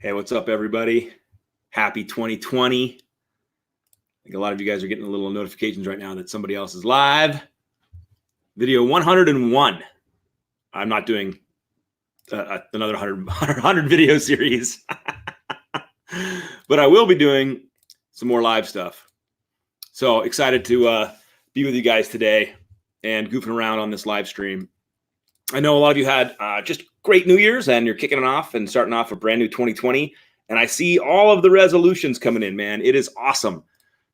Hey, what's up, everybody? Happy 2020. I think a lot of you guys are getting a little notifications right now that somebody else is live. Video 101. I'm not doing another 100 video series, but I will be doing some more live stuff. So excited to be with you guys today and goofing around on this live stream. I know a lot of you had just great New Year's and you're kicking it off and starting off a brand new 2020. And I see all of the resolutions coming in, man. It is awesome.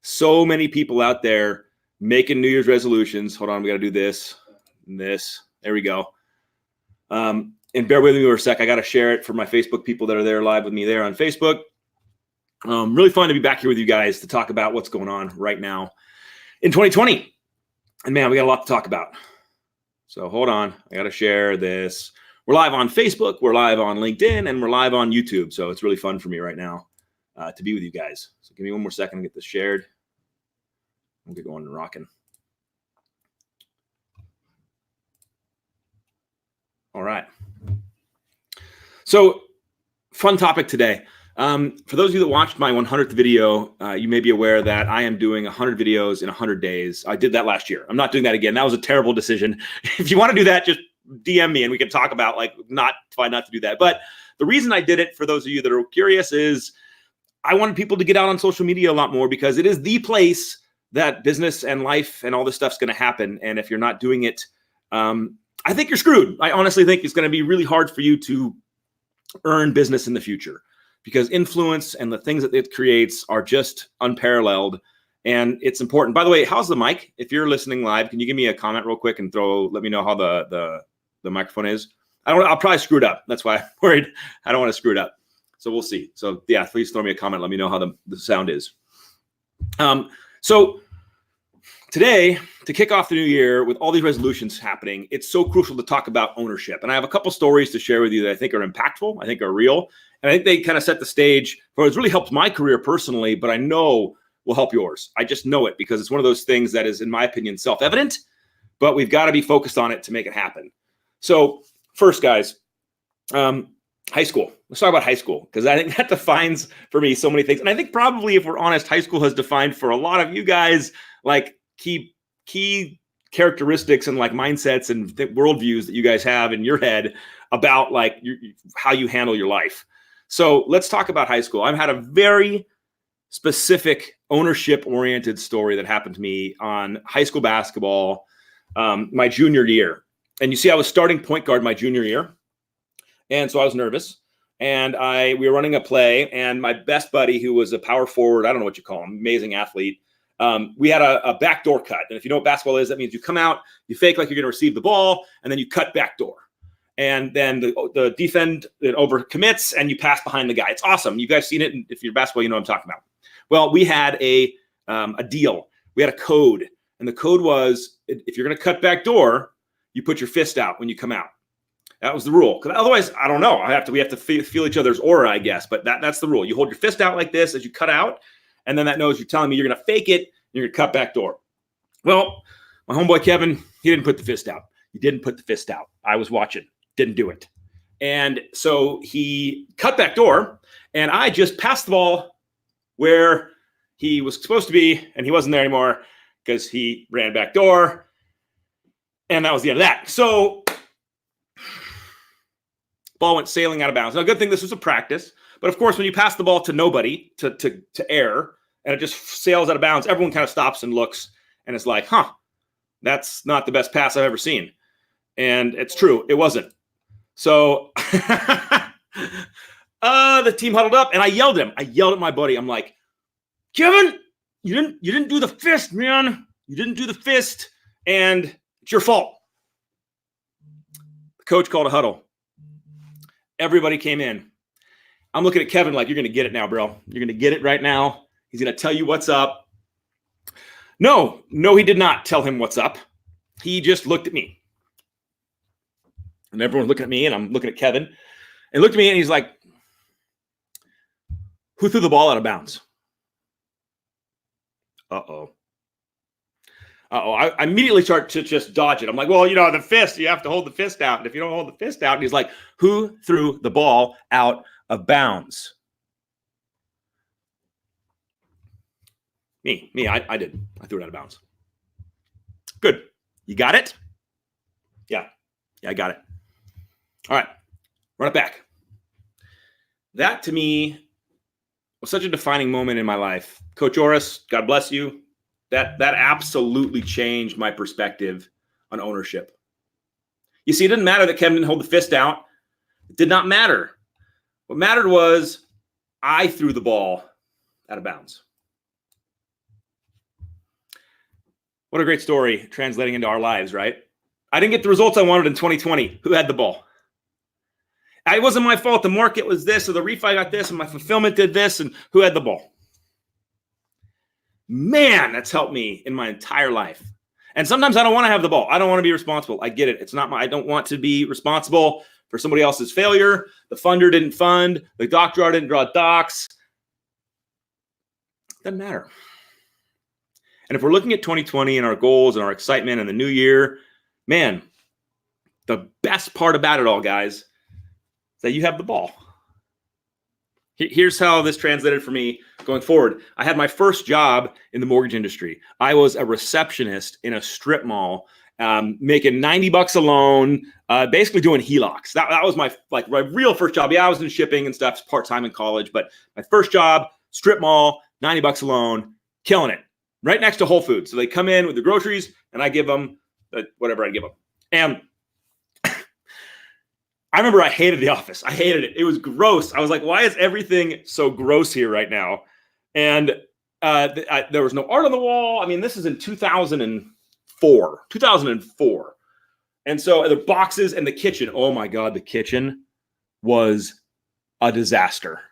So many people out there making New Year's resolutions. Hold on, we got to do this and this. There we go. And bear with me for a sec. I got to share it for my Facebook people that are there live with me there on Facebook. Really fun to be back here with you guys to talk about what's going on right now in 2020. And man, we got a lot to talk about. So hold on, I got to share this. We're live on Facebook, we're live on LinkedIn, and we're live on YouTube. So it's really fun for me right now to be with you guys. So give me one more second to get this shared. We'll get going and rocking. All right. So fun topic today. For those of you that watched my 100th video, you may be aware that I am doing 100 videos in 100 days. I did that last year. I'm not doing that again. That was a terrible decision. If you want to do that, just DM me and we can talk about try not to do that. But the reason I did it, for those of you that are curious, is I wanted people to get out on social media a lot more because it is the place that business and life and all this stuff's going to happen. And if you're not doing it, I think you're screwed. I honestly think it's going to be really hard for you to earn business in the future, because influence and the things that it creates are just unparalleled, and it's important. By the way, how's the mic? If you're listening live, can you give me a comment real quick and let me know how the microphone is? I'll probably screw it up. That's why I'm worried. I don't want to screw it up. So we'll see. So yeah, please throw me a comment. Let me know how the sound is. So today, to kick off the new year with all these resolutions happening, it's so crucial to talk about ownership. And I have a couple stories to share with you that I think are impactful, I think are real. And I think they kind of set the stage for what's really helped my career personally, but I know will help yours. I just know it because it's one of those things that is, in my opinion, self-evident, but we've got to be focused on it to make it happen. So first, guys, high school. Let's talk about high school, because I think that defines for me so many things. And I think probably, if we're honest, high school has defined for a lot of you guys like key characteristics and like mindsets and worldviews that you guys have in your head about like how you handle your life. So let's talk about high school. I've had a very specific ownership-oriented story that happened to me on high school basketball my junior year. And you see, I was starting point guard my junior year. And so I was nervous. And we were running a play. And my best buddy, who was a power forward, I don't know what you call him, amazing athlete, we had a backdoor cut. And if you know what basketball is, that means you come out, you fake like you're going to receive the ball, and then you cut backdoor. And then the defend, it over commits, and you pass behind the guy. It's awesome. You guys seen it. And if you're basketball, you know what I'm talking about. Well, we had a deal. We had a code. And the code was, if you're going to cut backdoor, you put your fist out when you come out. That was the rule. Because otherwise, I don't know. We have to feel each other's aura, I guess. But that's the rule. You hold your fist out like this as you cut out. And then that knows you're telling me you're going to fake it. And you're going to cut backdoor. Well, my homeboy Kevin, he didn't put the fist out. He didn't put the fist out. I was watching. Didn't do it. And so he cut back door, and I just passed the ball where he was supposed to be, and he wasn't there anymore because he ran back door. And that was the end of that. So ball went sailing out of bounds. Now, good thing this was a practice, but of course, when you pass the ball to nobody, to air, and it just sails out of bounds, everyone kind of stops and looks, and it's like, that's not the best pass I've ever seen. And it's true, it wasn't. So the team huddled up, and I yelled at him. I yelled at my buddy. I'm like, Kevin, you didn't do the fist, man. You didn't do the fist, and it's your fault. The coach called a huddle. Everybody came in. I'm looking at Kevin like, you're going to get it now, bro. You're going to get it right now. He's going to tell you what's up. No, he did not tell him what's up. He just looked at me. And everyone's looking at me, and I'm looking at Kevin. And looked at me, and he's like, who threw the ball out of bounds? Uh-oh. I immediately start to just dodge it. I'm like, well, the fist, you have to hold the fist out. And if you don't hold the fist out, and he's like, who threw the ball out of bounds? I did. I threw it out of bounds. Good. You got it? Yeah, I got it. All right, run it back. That to me was such a defining moment in my life. Coach Oris, God bless you. That absolutely changed my perspective on ownership. You see, it didn't matter that Kevin didn't hold the fist out. It did not matter. What mattered was I threw the ball out of bounds. What a great story translating into our lives, right? I didn't get the results I wanted in 2020. Who had the ball? It wasn't my fault. The market was this, or the refi got this, and my fulfillment did this, and who had the ball? Man, that's helped me in my entire life. And sometimes I don't want to have the ball. I don't want to be responsible. I get it. It's not I don't want to be responsible for somebody else's failure. The funder didn't fund. The doc drawer didn't draw docs. Doesn't matter. And if we're looking at 2020 and our goals and our excitement and the new year, man, the best part about it all, guys, is that you have the ball. Here's how this translated for me going forward. I had my first job in the mortgage industry. I was a receptionist in a strip mall, making $90 a loan, basically doing HELOCs. That was my real first job. Yeah, I was in shipping and stuff part-time in college, but my first job, strip mall, $90 a loan, killing it. Right next to Whole Foods. So they come in with the groceries and I give them whatever I give them. And I remember I hated the office. I hated it. It was gross. I was like, why is everything so gross here right now? And there was no art on the wall. I mean, this is in 2004. And so the boxes and the kitchen. Oh my God, the kitchen was a disaster.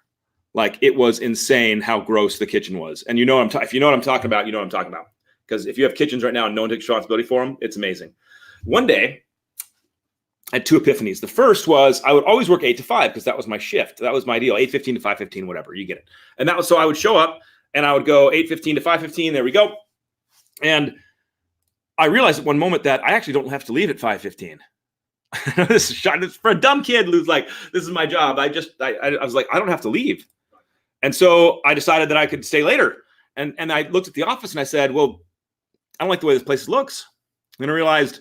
Like, it was insane how gross the kitchen was. And you know if you know what I'm talking about, you know what I'm talking about. Because if you have kitchens right now and no one takes responsibility for them, it's amazing. One day, I had two epiphanies. The first was I would always work 8 to 5 because that was my shift. That was my deal, 8:15 to 5:15, whatever, you get it. And that was so I would show up and I would go 8:15 to 5:15. There we go. And I realized at one moment that I actually don't have to leave at 5:15. This is shot for a dumb kid who's like, this is my job. I was like, I don't have to leave. And so I decided that I could stay later. And I looked at the office and I said, well, I don't like the way this place looks. And I realized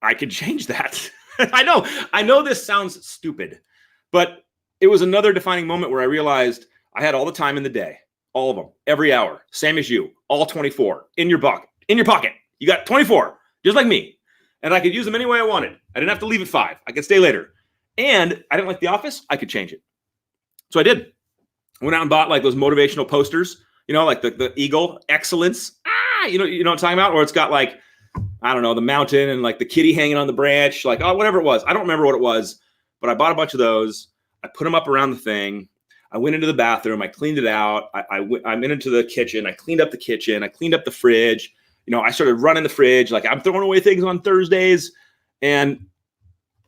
I could change that. I know this sounds stupid, but it was another defining moment where I realized I had all the time in the day, all of them, every hour, same as you, all 24 in your pocket. You got 24, just like me. And I could use them any way I wanted. I didn't have to leave at 5. I could stay later. And I didn't like the office. I could change it. So I did. I went out and bought like those motivational posters, like the eagle, excellence. You know what I'm talking about? Or it's got like, I don't know, the mountain and like the kitty hanging on the branch, like, oh, whatever it was. I don't remember what it was, but I bought a bunch of those. I put them up around the thing. I went into the bathroom. I cleaned it out. I went into the kitchen. I cleaned up the kitchen. I cleaned up the fridge. I started running the fridge. Like, I'm throwing away things on Thursdays. And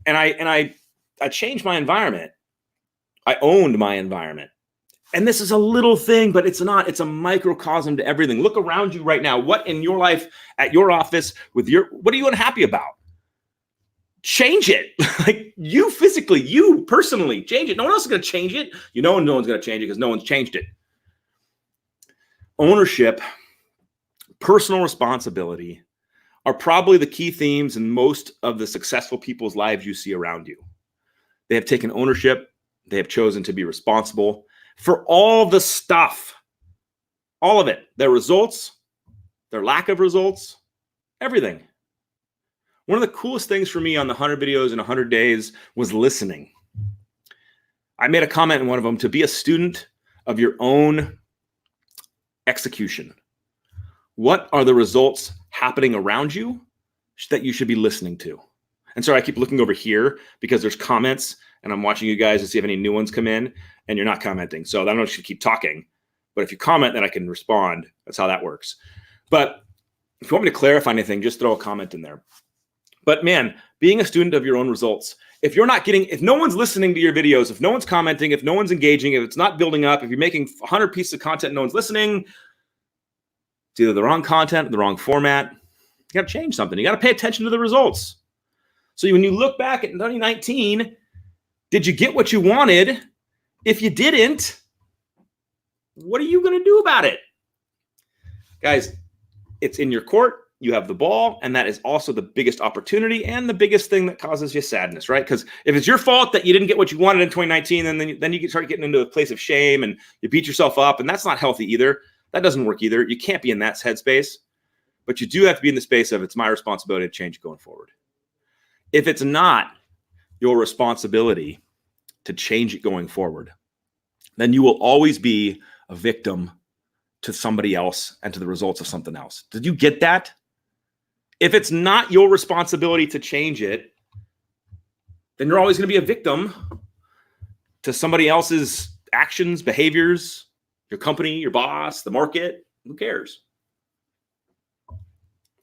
I changed my environment. I owned my environment. And this is a little thing, but it's not. It's a microcosm to everything. Look around you right now. What in your life, at your office, what are you unhappy about? Change it. Like, you physically, you personally, change it. No one else is going to change it. No one's going to change it because no one's changed it. Ownership, personal responsibility are probably the key themes in most of the successful people's lives you see around you. They have taken ownership. They have chosen to be responsible for all the stuff, all of it, their results, their lack of results, everything. One of the coolest things for me on the 100 videos in 100 days was listening. I made a comment in one of them to be a student of your own execution. What are the results happening around you that you should be listening to? And so I keep looking over here because there's comments and I'm watching you guys to see if any new ones come in, and you're not commenting. So I don't know if you should keep talking, but if you comment, then I can respond. That's how that works. But if you want me to clarify anything, just throw a comment in there. But man, being a student of your own results, if no one's listening to your videos, if no one's commenting, if no one's engaging, if it's not building up, if you're making 100 pieces of content and no one's listening, it's either the wrong content, the wrong format. You got to change something. You got to pay attention to the results. So when you look back at 2019, did you get what you wanted? If you didn't, what are you going to do about it? Guys, it's in your court. You have the ball, and that is also the biggest opportunity and the biggest thing that causes you sadness, right? Because if it's your fault that you didn't get what you wanted in 2019, then you start getting into a place of shame and you beat yourself up, and that's not healthy either. That doesn't work either. You can't be in that headspace, but you do have to be in the space of it's my responsibility to change going forward. If it's not your responsibility to change it going forward, then you will always be a victim to somebody else and to the results of something else. Did you get that? If it's not your responsibility to change it, then you're always going to be a victim to somebody else's actions, behaviors, your company, your boss, the market. Who cares?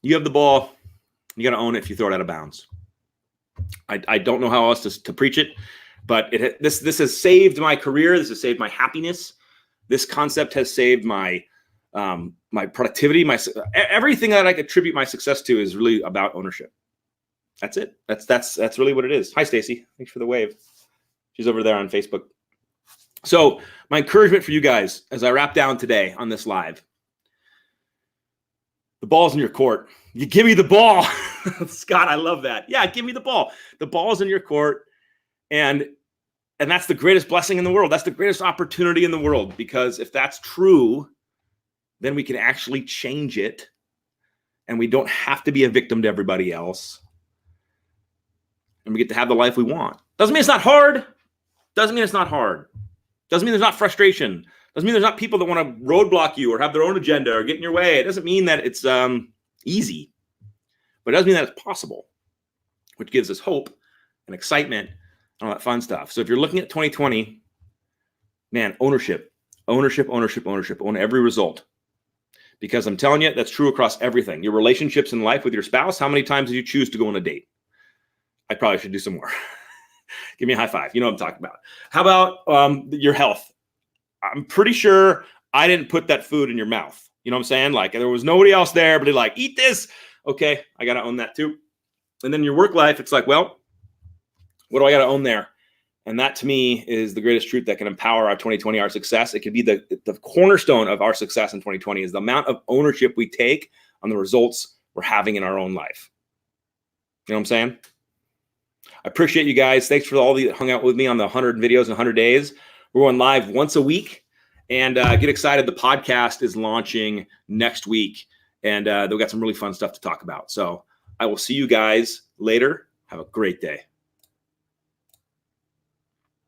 You have the ball. You got to own it if you throw it out of bounds. I don't know how else to preach it, but this has saved my career. This has saved my happiness. This concept has saved my my productivity, everything that I could attribute my success to is really about ownership. That's it. That's really what it is. Hi, Stacy. Thanks for the wave. She's over there on Facebook. So my encouragement for you guys as I wrap down today on this live, the ball's in your court. You give me the ball. Scott, I love that. Yeah, give me the ball. The ball's in your court. And that's the greatest blessing in the world. That's the greatest opportunity in the world, because if that's true, then we can actually change it, and we don't have to be a victim to everybody else, and we get to have the life we want. Doesn't mean it's not hard. Doesn't mean it's not hard. Doesn't mean there's not frustration. Doesn't mean there's not people that want to roadblock you or have their own agenda or get in your way. It doesn't mean that it's easy, but it does mean that it's possible, which gives us hope and excitement and all that fun stuff. So if you're looking at 2020, man, ownership. Own every result. Because I'm telling you, that's true across everything. Your relationships in life with your spouse, how many times do you choose to go on a date? I probably should do some more. Give me a high five. You know what I'm talking about. How about your health? I'm pretty sure I didn't put that food in your mouth. You know what I'm saying? Like, there was nobody else there, but like, eat this. Okay, I got to own that too. And then your work life, it's like, well, what do I got to own there? And that, to me, is the greatest truth that can empower our 2020, our success. It could be the cornerstone of our success in 2020 is the amount of ownership we take on the results we're having in our own life. You know what I'm saying? I appreciate you guys. Thanks for all that hung out with me on the 100 videos in 100 days. We're going live once a week. And get excited. The podcast is launching next week. And they've got some really fun stuff to talk about. So I will see you guys later. Have a great day.